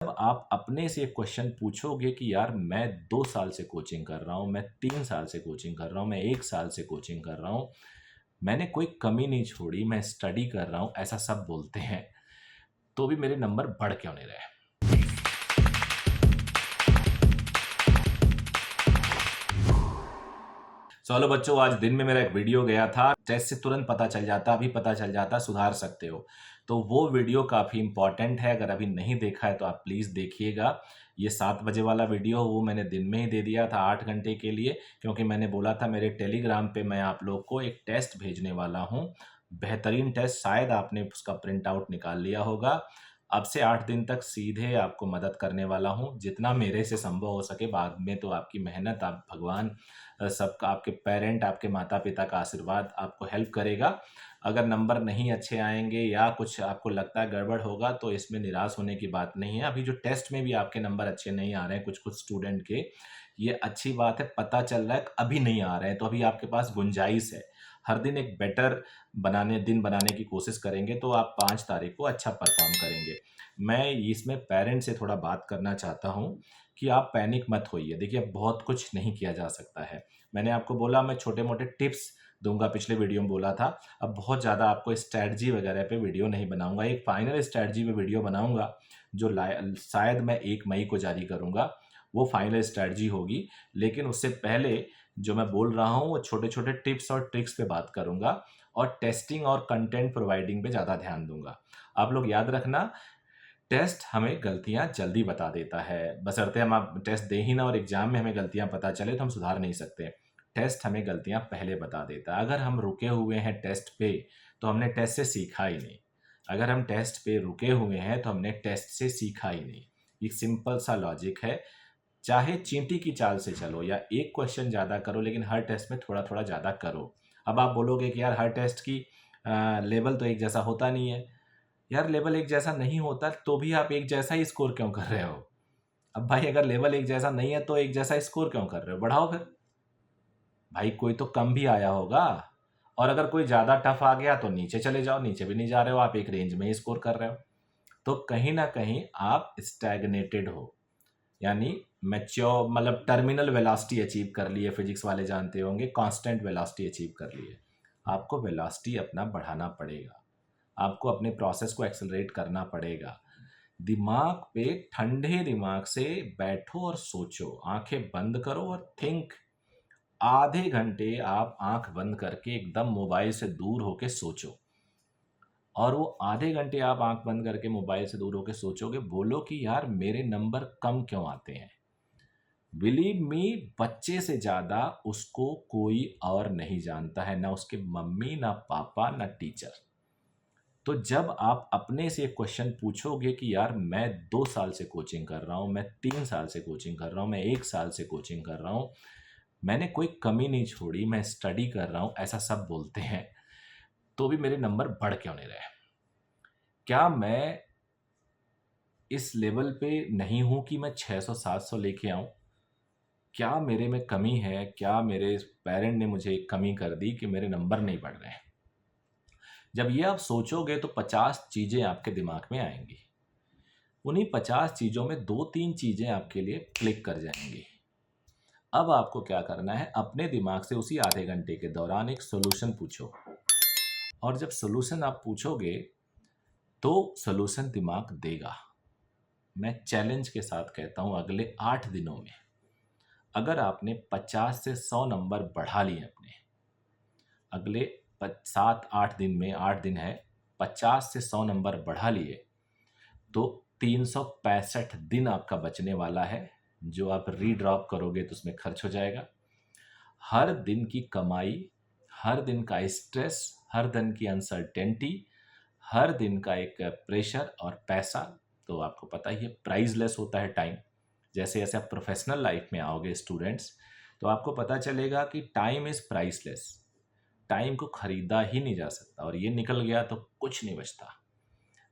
जब आप अपने से एक क्वेश्चन पूछोगे कि यार मैं 2 साल से कोचिंग कर रहा हूँ, मैं 3 साल से कोचिंग कर रहा हूँ, मैं 1 साल से कोचिंग कर रहा हूँ, मैंने कोई कमी नहीं छोड़ी, मैं स्टडी कर रहा हूँ, ऐसा सब बोलते हैं, तो भी मेरे नंबर बढ़ क्यों नहीं रहे? चलो बच्चों, आज दिन में मेरा एक वीडियो गया था, टेस्ट से तुरंत पता चल जाता, अभी पता चल जाता, सुधार सकते हो। तो वो वीडियो काफ़ी इंपॉर्टेंट है, अगर अभी नहीं देखा है तो आप प्लीज़ देखिएगा। ये 7 बजे वाला वीडियो वो मैंने दिन में ही दे दिया था 8 घंटे के लिए, क्योंकि मैंने बोला था मेरे टेलीग्राम पे मैं आप लोग को एक टेस्ट भेजने वाला हूँ। बेहतरीन टेस्ट, शायद आपने उसका प्रिंट आउट निकाल लिया होगा। अब से 8 दिन तक सीधे आपको मदद करने वाला हूँ, जितना मेरे से संभव हो सके। बाद में तो आपकी मेहनत, आप भगवान, सबका, आपके पेरेंट, आपके माता-पिता का आशीर्वाद आपको हेल्प करेगा। अगर नंबर नहीं अच्छे आएँगे या कुछ आपको लगता है गड़बड़ होगा, तो इसमें निराश होने की बात नहीं है। अभी जो टेस्ट में भी आपके नंबर अच्छे नहीं आ रहे हैं कुछ-कुछ स्टूडेंट के, ये अच्छी बात है, पता चल रहा है कि अभी नहीं आ रहे हैं, तो अभी आपके पास गुंजाइश है। हर दिन एक बेटर दिन बनाने की कोशिश करेंगे, तो आप 5 तारीख को अच्छा परफ़ॉर्म करेंगे। मैं इसमें पेरेंट्स से थोड़ा बात करना चाहता हूँ कि आप पैनिक मत होइए। देखिए, बहुत कुछ नहीं किया जा सकता है। मैंने आपको बोला मैं छोटे-मोटे टिप्स दूँगा, पिछले वीडियो में बोला था। अब बहुत ज़्यादा आपको स्ट्रैटेजी वगैरह पे वीडियो नहीं बनाऊँगा। एक फाइनल स्ट्रैटेजी पे वीडियो बनाऊँगा, जो शायद मैं 1 मई को जारी करूँगा। वो फाइनल स्ट्रैटेजी होगी, लेकिन उससे पहले जो मैं बोल रहा हूँ, वो छोटे-छोटे टिप्स और ट्रिक्स पे बात करूँगा और टेस्टिंग और कंटेंट प्रोवाइडिंग पे ज़्यादा ध्यान दूँगा। आप लोग याद रखना, टेस्ट हमें गलतियाँ जल्दी बता देता है, बशर्ते हम आप टेस्ट दें ही ना और एग्ज़ाम में हमें गलतियाँ पता चले तो हम सुधार नहीं सकते। टेस्ट हमें गलतियाँ पहले बता देता है। अगर हम रुके हुए हैं टेस्ट पे, तो हमने टेस्ट से सीखा ही नहीं। अगर हम टेस्ट पे रुके हुए हैं, तो हमने टेस्ट से सीखा ही नहीं। एक सिंपल सा लॉजिक है, चाहे चींटी की चाल से चलो या एक क्वेश्चन ज़्यादा करो, लेकिन हर टेस्ट में थोड़ा-थोड़ा ज़्यादा करो। अब आप बोलोगे कि यार हर टेस्ट की लेवल तो एक जैसा होता नहीं है। यार लेवल एक जैसा नहीं होता तो भी आप एक जैसा ही स्कोर क्यों कर रहे हो? अब भाई अगर लेवल एक जैसा नहीं है तो एक जैसा स्कोर क्यों कर रहे हो? बढ़ाओ फिर। भाई कोई तो कम भी आया होगा, और अगर कोई ज़्यादा टफ आ गया तो नीचे चले जाओ, नीचे भी नहीं जा रहे हो, आप एक रेंज में ही स्कोर कर रहे हो। तो कहीं न कहीं आप स्टैग्नेटेड हो, यानी मैच्योर, मतलब टर्मिनल वेलोसिटी अचीव कर ली है, फिजिक्स वाले जानते होंगे, कांस्टेंट वेलोसिटी अचीव कर ली है। आपको वेलोसिटी अपना बढ़ाना पड़ेगा, आपको अपने प्रोसेस को एक्सेलरेट करना पड़ेगा। दिमाग पे ठंडे दिमाग से बैठो और सोचो, आंखें बंद करो और थिंक। आधे घंटे आप आंख बंद करके एकदम मोबाइल से दूर होके सोचो, और वो आधे घंटे आप आंख बंद करके मोबाइल से दूर होके सोचोगे, बोलो कि यार मेरे नंबर कम क्यों आते हैं। बिलीव मी, बच्चे से ज़्यादा उसको कोई और नहीं जानता है, ना उसके मम्मी, ना पापा, ना टीचर। तो जब आप अपने से एक क्वेश्चन पूछोगे कि यार मैं 2 साल से कोचिंग कर रहा हूँ, मैं 3 साल से कोचिंग कर रहा हूँ, मैं 1 साल से कोचिंग कर रहा हूँ, मैंने कोई कमी नहीं छोड़ी, मैं स्टडी कर रहा हूँ, ऐसा सब बोलते हैं, तो भी मेरे नंबर बढ़ क्यों नहीं रहे? क्या मैं इस लेवल पे नहीं हूँ कि मैं 600-700 लेके आऊँ? क्या मेरे में कमी है? क्या मेरे पेरेंट ने मुझे एक कमी कर दी कि मेरे नंबर नहीं बढ़ रहे हैं? जब ये आप सोचोगे तो 50 चीज़ें आपके दिमाग में आएँगी। उन्हीं 50 चीज़ों में 2-3 चीज़ें आपके लिए क्लिक कर जाएँगी। अब आपको क्या करना है, अपने दिमाग से उसी आधे घंटे के दौरान एक सॉल्यूशन पूछो, और जब सॉल्यूशन आप पूछोगे, तो सॉल्यूशन दिमाग देगा। मैं चैलेंज के साथ कहता हूँ, अगले 8 दिनों में अगर आपने 50 से 100 नंबर बढ़ा लिए अपने, अगले 7-8 दिन में, 8 दिन है, 50 से 100 नंबर बढ़ा लिए, तो 365 दिन आपका बचने वाला है, जो आप रीड्रॉप करोगे तो उसमें खर्च हो जाएगा। हर दिन की कमाई, हर दिन का स्ट्रेस, हर दिन की अनसर्टेनिटी, हर दिन का एक प्रेशर और पैसा, तो आपको पता ही है प्राइसलेस होता है टाइम। जैसे-जैसे आप प्रोफेशनल लाइफ में आओगे स्टूडेंट्स, तो आपको पता चलेगा कि टाइम इज़ प्राइसलेस। टाइम को खरीदा ही नहीं जा सकता, और ये निकल गया तो कुछ नहीं बचता।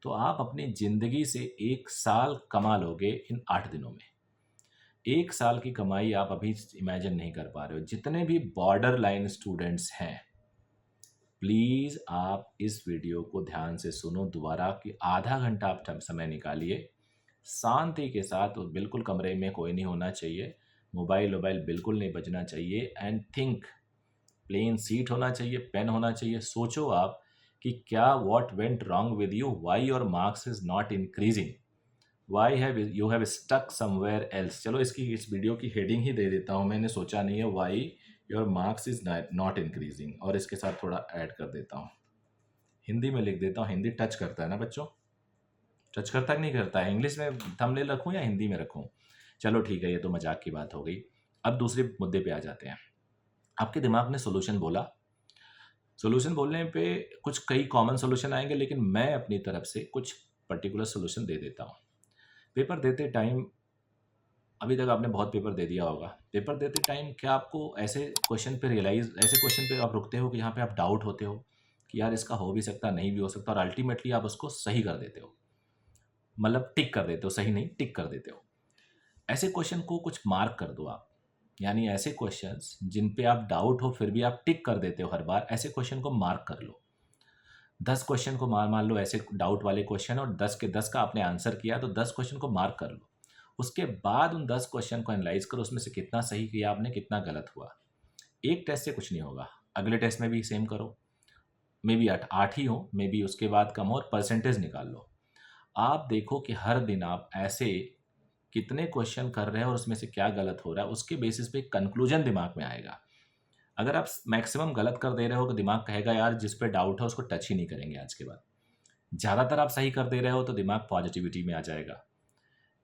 तो आप अपनी ज़िंदगी से 1 साल कमा लोगे इन 8 दिनों में। 1 साल की कमाई आप अभी इमेजिन नहीं कर पा रहे हो। जितने भी बॉर्डर लाइन स्टूडेंट्स हैं, प्लीज़ आप इस वीडियो को ध्यान से सुनो दोबारा, कि आधा घंटा आप समय निकालिए, शांति के साथ बिल्कुल कमरे में कोई नहीं होना चाहिए, मोबाइल-वोबाइल बिल्कुल नहीं बजना चाहिए एंड थिंक, प्लेन सीट होना चाहिए, पेन होना चाहिए। सोचो आप कि क्या what went wrong with you? Why your marks is not increasing? Why have you have stuck somewhere else? चलो इस वीडियो की हेडिंग ही दे देता हूँ, मैंने सोचा नहीं है, why your marks is not increasing, और इसके साथ थोड़ा ऐड कर देता हूँ। हिंदी में लिख देता हूँ, हिंदी टच करता है ना बच्चों? टच करता कि नहीं करता है? इंग्लिश में थंबनेल रखूँ या हिंदी में रखूँ? चलो ठीक है, ये तो मज़ाक की बात हो गई। अब दूसरे मुद्दे पे आ जाते हैं। आपके दिमाग ने सॉल्यूशन बोला, सॉल्यूशन बोलने पे कुछ कई कॉमन सॉल्यूशन आएँगे, लेकिन मैं अपनी तरफ से कुछ पर्टिकुलर सॉल्यूशन दे देता हूँ। पेपर देते टाइम, अभी तक आपने बहुत पेपर दे दिया होगा। पेपर देते टाइम क्या आपको ऐसे क्वेश्चन पे आप रुकते हो कि यहाँ पे आप डाउट होते हो कि यार इसका हो भी सकता, नहीं भी हो सकता, और अल्टीमेटली आप उसको सही कर देते हो। मतलब टिक कर देते हो, सही नहीं, टिक कर देते हो। ऐसे क्वेश्चन को कुछ मार्क कर दो आप। यानी ऐसे क्वेश्चंस जिन पे आप डाउट हो फिर भी आप टिक कर देते हो हर बार, ऐसे क्वेश्चन को मार्क कर लो। 10 क्वेश्चन को मान मान लो ऐसे डाउट वाले क्वेश्चन, और 10 के 10 का आपने आंसर किया तो 10 क्वेश्चन को मार्क कर लो। उसके बाद उन 10 क्वेश्चन को एनालाइज करो, उसमें से कितना सही किया आपने, कितना गलत हुआ। एक टेस्ट से कुछ नहीं होगा, अगले टेस्ट में भी सेम करो। मे बी 8 ही हो, मे बी उसके बाद कम हो, और परसेंटेज निकाल लो। आप देखो कि हर दिन आप ऐसे कितने क्वेश्चन कर रहे हैं और उसमें से क्या गलत हो रहा है, उसके बेसिस पे कंक्लूजन दिमाग में आएगा। अगर आप मैक्सिमम गलत कर दे रहे हो तो दिमाग कहेगा यार जिस पे डाउट है उसको टच ही नहीं करेंगे आज के बाद। ज़्यादातर आप सही कर दे रहे हो तो दिमाग पॉजिटिविटी में आ जाएगा।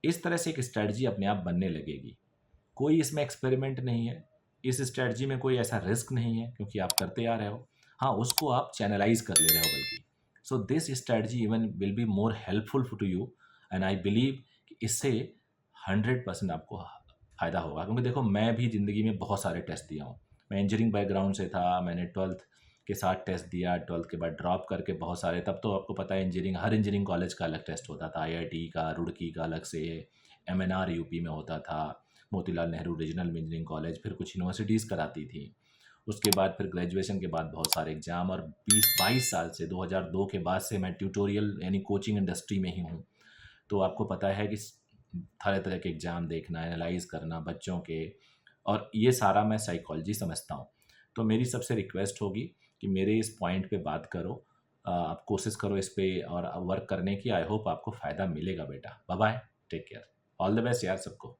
इस तरह से एक स्ट्रैटेजी अपने आप बनने लगेगी। कोई इसमें एक्सपेरिमेंट नहीं है, इस स्ट्रैटेजी में कोई ऐसा रिस्क नहीं है क्योंकि आप करते आ रहे हो। हाँ, उसको आप चैनलाइज कर ले रहे हो बल्कि। So this strategy even will be more helpful to you, and I believe कि इससे 100% आपको फ़ायदा होगा। क्योंकि देखो, मैं भी ज़िंदगी में बहुत सारे टेस्ट दिया हूँ। मैं इंजीनियरिंग बैकग्राउंड से था, मैंने 12th के साथ टेस्ट दिया, 12th के बाद ड्रॉप करके बहुत सारे, तब तो आपको पता है हर इंजीनियरिंग कॉलेज का अलग टेस्ट होता था, आईआईटी का, रुड़की का अलग से, एमएनआर यूपी में होता था, Motilal Nehru regional engineering college, फिर कुछ यूनिवर्सिटीज़ कराती थी। उसके बाद फिर ग्रेजुएशन के बाद बहुत सारे एग्ज़ाम, और 20-22 साल से 2002 के बाद से मैं ट्यूटोरियल यानी कोचिंग इंडस्ट्री में ही हूँ। तो आपको पता है कि तरह-तरह के एग्ज़ाम देखना, एनालाइज़ करना बच्चों के, और ये सारा मैं साइकोलॉजी समझता हूँ। तो मेरी सबसे रिक्वेस्ट होगी कि मेरे इस पॉइंट पे बात करो, आप कोशिश करो इस पे और वर्क करने की। आई होप आपको फ़ायदा मिलेगा बेटा। Bye bye, take care, all the best यार सबको।